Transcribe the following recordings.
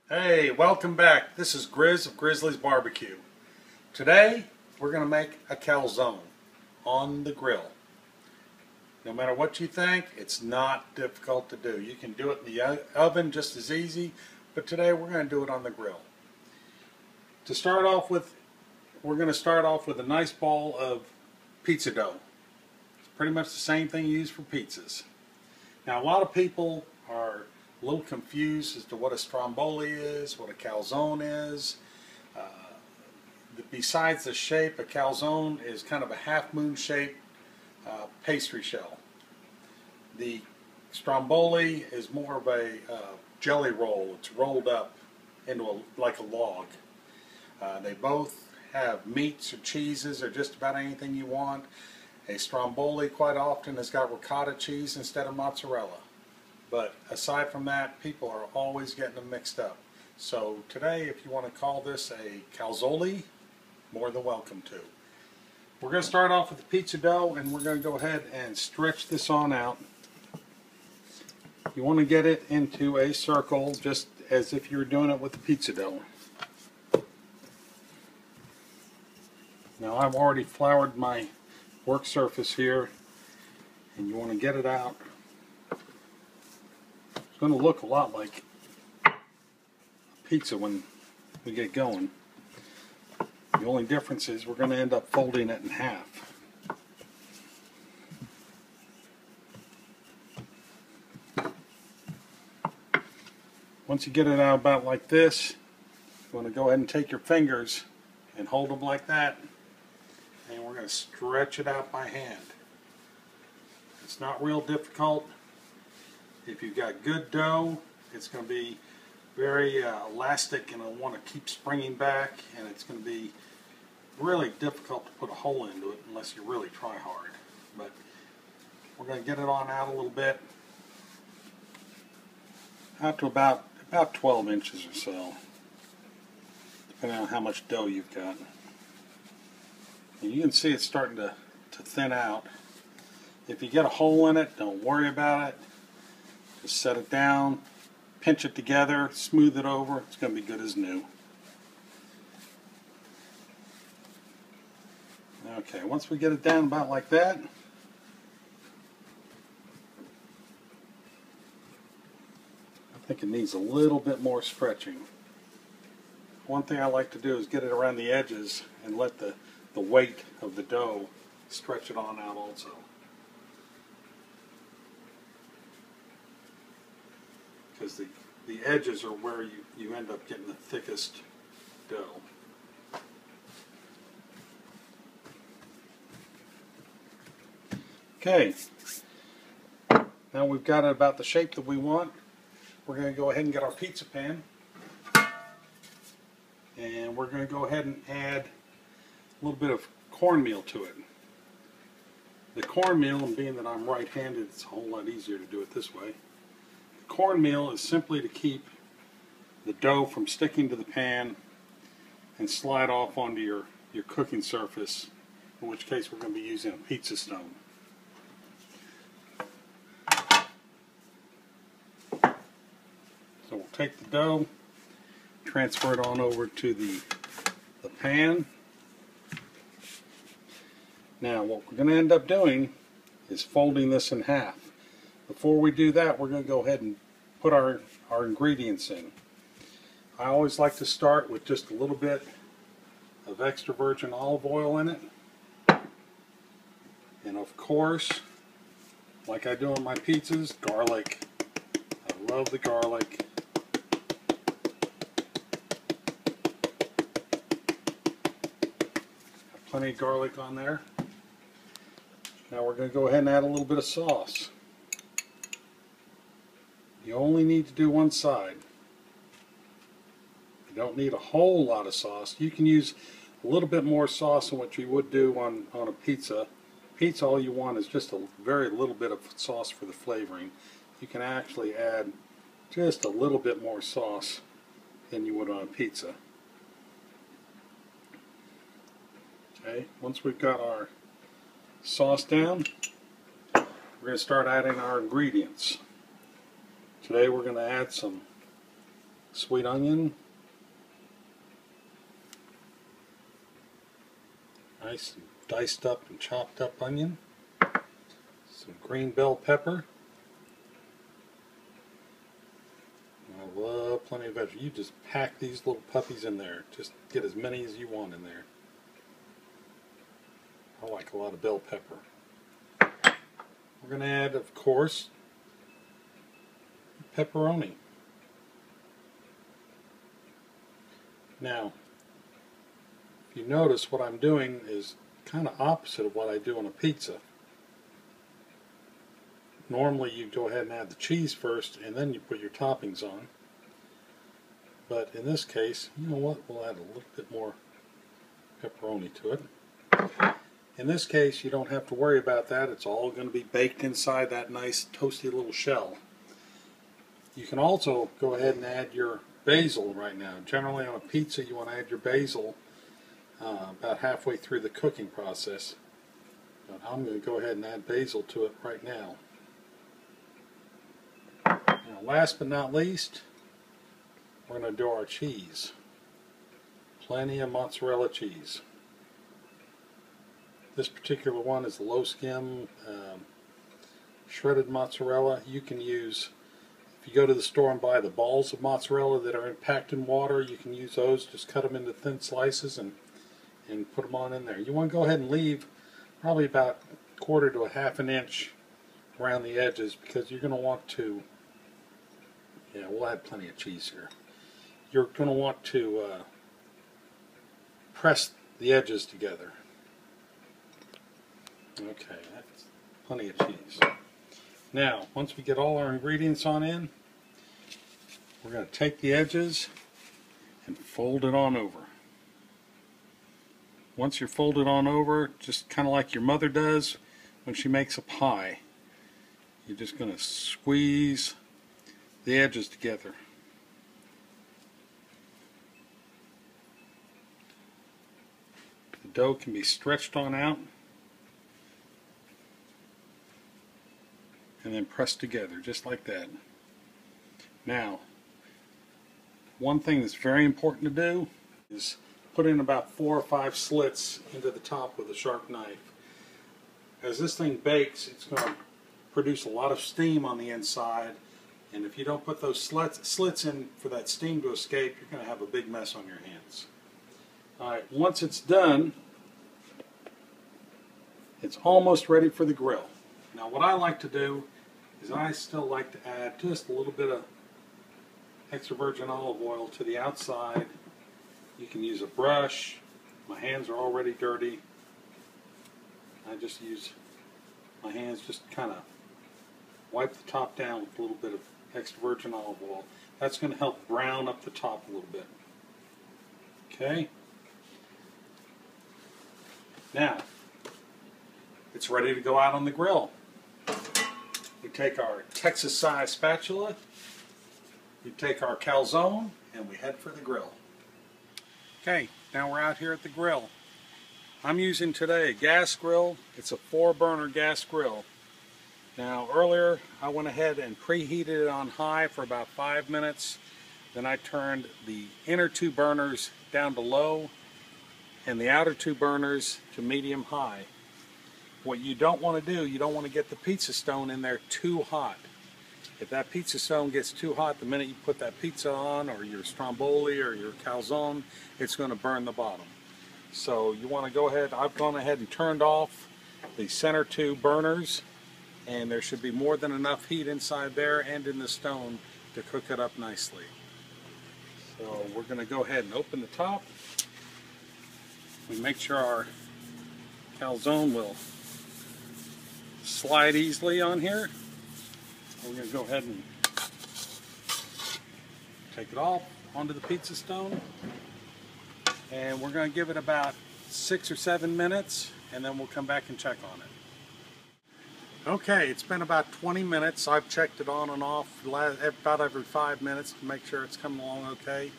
Hey, welcome back. This is Grizz of Grizzly's Barbecue. Today, we're going to make a calzone on the grill. No matter what you think, it's not difficult to do. You can do it in the oven just as easy, but today we're going to do it on the grill. To start off with, we're going to start off with a nice ball of pizza dough. It's pretty much the same thing you use for pizzas. Now, a lot of people are a little confused as to what a stromboli is, what a calzone is. Besides the shape, a calzone is kind of a half-moon shaped pastry shell. The stromboli is more of a jelly roll. It's rolled up into like a log. They both have meats or cheeses or just about anything you want. A stromboli quite often has got ricotta cheese instead of mozzarella. But aside from that, people are always getting them mixed up. So today, if you want to call this a calzone, more than welcome to. We're going to start off with the pizza dough, and we're going to go ahead and stretch this on out. You want to get it into a circle, just as if you were doing it with the pizza dough. Now I've already floured my work surface here, and you want to get it out. It's going to look a lot like a pizza when we get going. The only difference is we're going to end up folding it in half. Once you get it out about like this, you want to go ahead and take your fingers and hold them like that, and we're going to stretch it out by hand. It's not real difficult. If you've got good dough, it's going to be very elastic, and it'll want to keep springing back, and it's going to be really difficult to put a hole into it unless you really try hard. But we're going to get it on out a little bit, out to about 12 inches or so, depending on how much dough you've got. And you can see it's starting to thin out. If you get a hole in it, don't worry about it. Just set it down, pinch it together, smooth it over. It's going to be good as new. Okay, once we get it down about like that, I think it needs a little bit more stretching. One thing I like to do is get it around the edges and let the weight of the dough stretch it on out also. Because the edges are where you end up getting the thickest dough. Okay, now we've got it about the shape that we want. We're going to go ahead and get our pizza pan, and we're going to go ahead and add a little bit of cornmeal to it. The cornmeal, and being that I'm right-handed, it's a whole lot easier to do it this way. Cornmeal is simply to keep the dough from sticking to the pan and slide off onto your cooking surface, in which case we're going to be using a pizza stone. So we'll take the dough, transfer it on over to the pan. Now what we're going to end up doing is folding this in half. Before we do that, we're going to go ahead and put our ingredients in. I always like to start with just a little bit of extra virgin olive oil in it. And of course, like I do on my pizzas, garlic. I love the garlic. Got plenty of garlic on there. Now we're going to go ahead and add a little bit of sauce. You only need to do one side. You don't need a whole lot of sauce. You can use a little bit more sauce than what you would do on a pizza. Pizza, all you want is just a very little bit of sauce for the flavoring. You can actually add just a little bit more sauce than you would on a pizza. Okay, once we've got our sauce down, we're going to start adding our ingredients. Today we're going to add some sweet onion, nice diced up and chopped up onion, some green bell pepper. I love plenty of veggies. You just pack these little puppies in there. Just get as many as you want in there. I like a lot of bell pepper. We're going to add, of course, pepperoni. Now, if you notice, what I'm doing is kind of opposite of what I do on a pizza. Normally you go ahead and add the cheese first and then you put your toppings on. But in this case, you know what, we'll add a little bit more pepperoni to it. In this case, you don't have to worry about that. It's all going to be baked inside that nice toasty little shell. You can also go ahead and add your basil right now. Generally on a pizza you want to add your basil about halfway through the cooking process. But I'm going to go ahead and add basil to it right now. Now, last but not least, we're going to do our cheese. Plenty of mozzarella cheese. This particular one is the low skim shredded mozzarella. You can use, if you go to the store and buy the balls of mozzarella that are packed in water, you can use those. Just cut them into thin slices and put them on in there. You want to go ahead and leave probably about 1/4 to 1/2 inch around the edges, because you're going to want to, yeah, we'll add plenty of cheese here. You're going to want to press the edges together. Okay, that's plenty of cheese. Now, once we get all our ingredients on in, we're going to take the edges and fold it on over. Once you're folded on over, just kind of like your mother does when she makes a pie, you're just going to squeeze the edges together. The dough can be stretched on out and then pressed together just like that. Now, one thing that's very important to do is put in about 4 or 5 slits into the top with a sharp knife. As this thing bakes, it's going to produce a lot of steam on the inside, and if you don't put those slits in for that steam to escape, you're going to have a big mess on your hands. Alright, once it's done, it's almost ready for the grill. Now what I like to do is I still like to add just a little bit of extra virgin olive oil to the outside. You can use a brush. My hands are already dirty. I just use my hands, just kind of wipe the top down with a little bit of extra virgin olive oil. That's going to help brown up the top a little bit. Okay? Now, it's ready to go out on the grill. We take our Texas-sized spatula, we take our calzone, and we head for the grill. Okay, now we're out here at the grill. I'm using today a gas grill. It's a 4-burner gas grill. Now earlier I went ahead and preheated it on high for about 5 minutes. Then I turned the inner 2 burners down to low and the outer 2 burners to medium high. What you don't want to do, you don't want to get the pizza stone in there too hot. If that pizza stone gets too hot, the minute you put that pizza on, or your stromboli or your calzone, it's going to burn the bottom. So you want to go ahead, I've gone ahead and turned off the center 2 burners, and there should be more than enough heat inside there and in the stone to cook it up nicely. So we're going to go ahead and open the top. We make sure our calzone will slide easily on here. We're going to go ahead and take it off onto the pizza stone, and we're going to give it about 6 or 7 minutes, and then we'll come back and check on it. Okay, it's been about 20 minutes. I've checked it on and off about every 5 minutes to make sure it's coming along okay.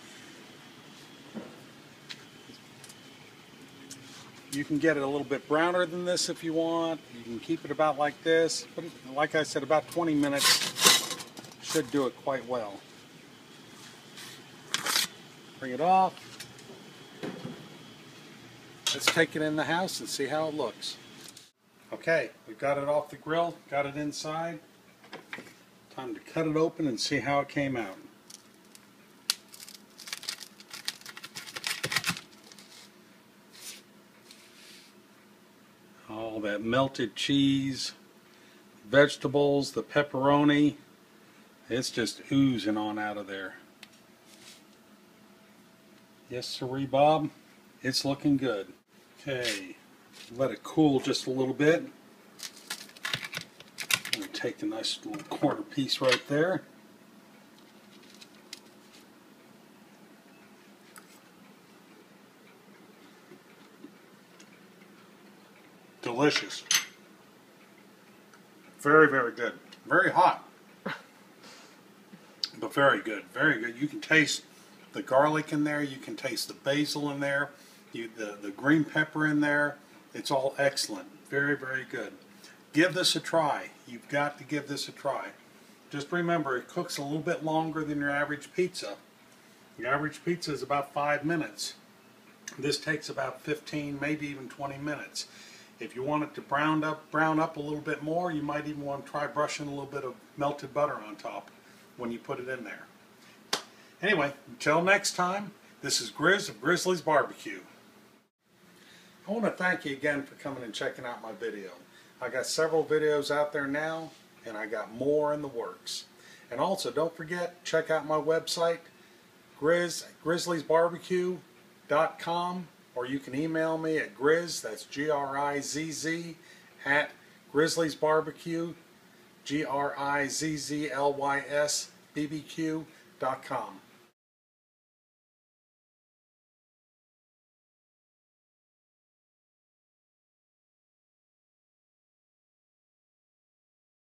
You can get it a little bit browner than this if you want. You can keep it about like this, but like I said, about 20 minutes should do it quite well. Bring it off. Let's take it in the house and see how it looks. Okay, we've got it off the grill, got it inside. Time to cut it open and see how it came out. All that melted cheese, vegetables, the pepperoni, it's just oozing on out of there. Yes, sirree, Bob, it's looking good. Okay, let it cool just a little bit. I'm going to take a nice little quarter piece right there. Delicious. Very, very good. Very hot. But very good. Very good. You can taste the garlic in there. You can taste the basil in there. The green pepper in there. It's all excellent. Very, very good. Give this a try. You've got to give this a try. Just remember, it cooks a little bit longer than your average pizza. Your average pizza is about 5 minutes. This takes about 15, maybe even 20 minutes. If you want it to brown up a little bit more, you might even want to try brushing a little bit of melted butter on top when you put it in there. Anyway, until next time, this is Grizz of Grizzly's Barbecue. I want to thank you again for coming and checking out my video. I got several videos out there now, and I got more in the works. And also, don't forget, check out my website, grizzliesbarbecue.com, or you can email me at Grizz, that's G-R-I-Z-Z, at grizzliesbarbecue, Grizzlys BBQ.com.